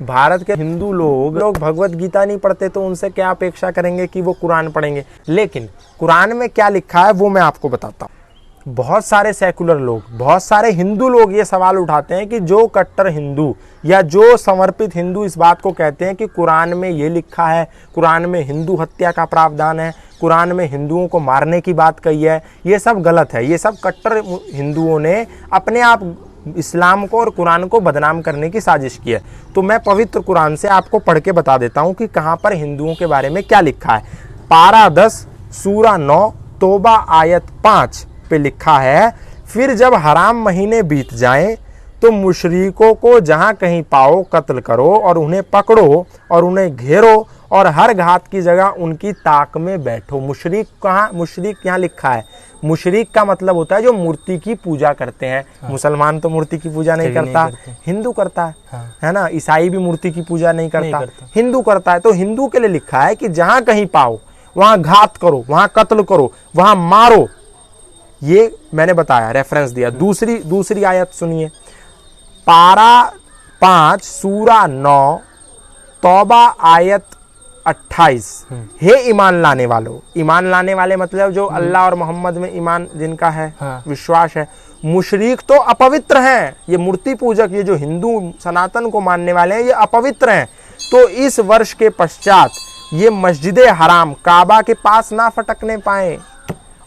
भारत के हिंदू लोग भगवत गीता नहीं पढ़ते तो उनसे क्या अपेक्षा करेंगे कि वो कुरान पढ़ेंगे। लेकिन कुरान में क्या लिखा है वो मैं आपको बताता हूँ। बहुत सारे सेकुलर लोग, बहुत सारे हिंदू लोग ये सवाल उठाते हैं कि जो कट्टर हिंदू या जो समर्पित हिंदू इस बात को कहते हैं कि कुरान में ये लिखा है, कुरान में हिंदू हत्या का प्रावधान है, कुरान में हिंदुओं को मारने की बात कही है, ये सब गलत है। ये सब कट्टर हिंदुओं ने अपने आप इस्लाम को और कुरान को बदनाम करने की साजिश की है। तो मैं पवित्र कुरान से आपको पढ़ के बता देता हूँ कि कहाँ पर हिंदुओं के बारे में क्या लिखा है। पारा 10 सूरा 9 तौबा आयत 5 पे लिखा है, फिर जब हराम महीने बीत जाएं तो मुशरिकों को जहां कहीं पाओ कत्ल करो और उन्हें पकड़ो और उन्हें घेरो और हर घात की जगह उनकी ताक में बैठो। मुशरिक कहाँ, मुशरिक यहाँ लिखा है। मुशरिक का मतलब होता है जो मूर्ति की पूजा करते हैं। हाँ। मुसलमान तो मूर्ति की पूजा नहीं करता, हिंदू करता है। हाँ। है ना। ईसाई भी मूर्ति की पूजा नहीं करता, हिंदू करता है। तो हिंदू के लिए लिखा है कि जहां कहीं पाओ वहां घात करो, वहां कत्ल करो, वहां मारो। ये मैंने बताया, रेफरेंस दिया। दूसरी आयत सुनिए, पारा 5 सूरा 9 तौबा आयत 28। हे ईमान लाने वालों, ईमान लाने वाले मतलब जो अल्लाह और मोहम्मद में ईमान जिनका है, हाँ। विश्वास है। मुशरिक तो अपवित्र हैं, ये मूर्ति पूजक, ये जो हिंदू सनातन को मानने वाले हैं ये अपवित्र हैं। तो इस वर्ष के पश्चात ये मस्जिद हराम काबा के पास ना फटकने पाए,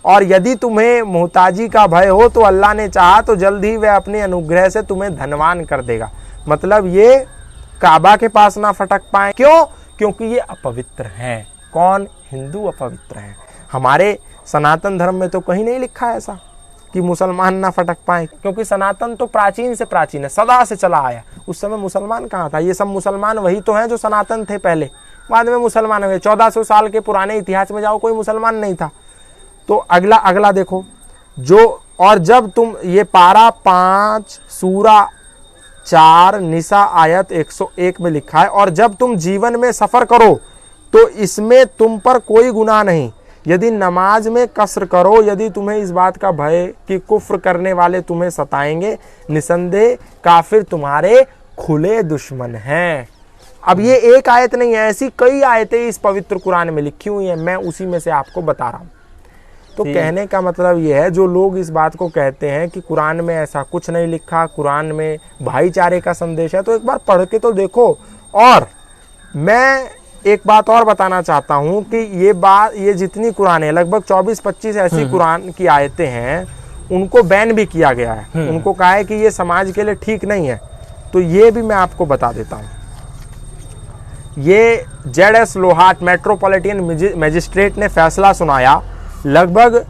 और यदि तुम्हें मोहताजी का भय हो तो अल्लाह ने चाहा तो जल्द ही वह अपने अनुग्रह से तुम्हें धनवान कर देगा। मतलब ये काबा के पास ना फटक पाए। क्यों? क्योंकि ये अपवित्र हैं। कौन? हिंदू अपवित्र हैं। हमारे सनातन धर्म में तो कहीं नहीं लिखा है ऐसा कि मुसलमान ना फटक पाए, क्योंकि सनातन तो प्राचीन से प्राचीन है, सदा से चला आया। उस समय मुसलमान कहाँ था? ये सब मुसलमान वही तो हैं जो सनातन थे पहले, बाद में मुसलमान हुए। 1400 साल के पुराने इतिहास में जाओ, कोई मुसलमान नहीं था। तो अगला देखो, जो और जब तुम, ये पारा 5 सूरा 4 निसा आयत 101 में लिखा है, और जब तुम जीवन में सफर करो तो इसमें तुम पर कोई गुनाह नहीं, यदि नमाज में कसर करो, यदि तुम्हें इस बात का भय कि कुफ्र करने वाले तुम्हें सताएंगे, निसंदेह काफिर तुम्हारे खुले दुश्मन हैं। अब ये एक आयत नहीं है, ऐसी कई आयतें इस पवित्र कुरान में लिखी हुई हैं, मैं उसी में से आपको बता रहा हूँ। तो कहने का मतलब ये है, जो लोग इस बात को कहते हैं कि कुरान में ऐसा कुछ नहीं लिखा, कुरान में भाईचारे का संदेश है, तो एक बार पढ़ के तो देखो। और मैं एक बात और बताना चाहता हूँ कि ये जितनी कुरान है, लगभग 24-25 ऐसी कुरान की आयतें हैं, उनको बैन भी किया गया है। उनको कहा है कि ये समाज के लिए ठीक नहीं है। तो ये भी मैं आपको बता देता हूँ। ये ZS लोहाट मेट्रोपॉलिटन मजिस्ट्रेट ने फैसला सुनाया, लगभग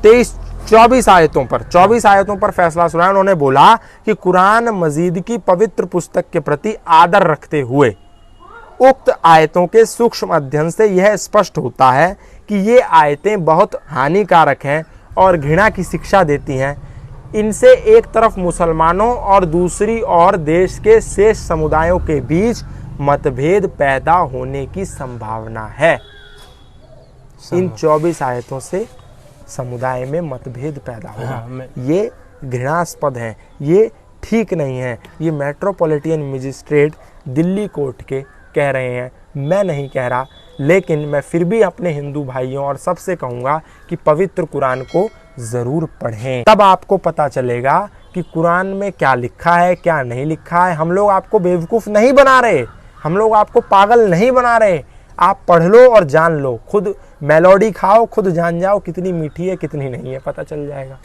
24 आयतों पर फैसला सुनाया। उन्होंने बोला कि कुरान मजीद की पवित्र पुस्तक के प्रति आदर रखते हुए उक्त आयतों के सूक्ष्म अध्ययन से यह स्पष्ट होता है कि ये आयतें बहुत हानिकारक हैं और घृणा की शिक्षा देती हैं। इनसे एक तरफ मुसलमानों और दूसरी ओर देश के शेष समुदायों के बीच मतभेद पैदा होने की संभावना है। इन 24 आयतों से समुदाय में मतभेद पैदा होगा। ये घृणास्पद है, ये ठीक नहीं है। ये मेट्रोपॉलिटन मजिस्ट्रेट दिल्ली कोर्ट के कह रहे हैं, मैं नहीं कह रहा। लेकिन मैं फिर भी अपने हिंदू भाइयों और सबसे कहूँगा कि पवित्र कुरान को ज़रूर पढ़ें, तब आपको पता चलेगा कि कुरान में क्या लिखा है, क्या नहीं लिखा है। हम लोग आपको बेवकूफ़ नहीं बना रहे, हम लोग आपको पागल नहीं बना रहे। आप पढ़ लो और जान लो, खुद मेलोडी खाओ, खुद जान जाओ कितनी मीठी है कितनी नहीं है, पता चल जाएगा।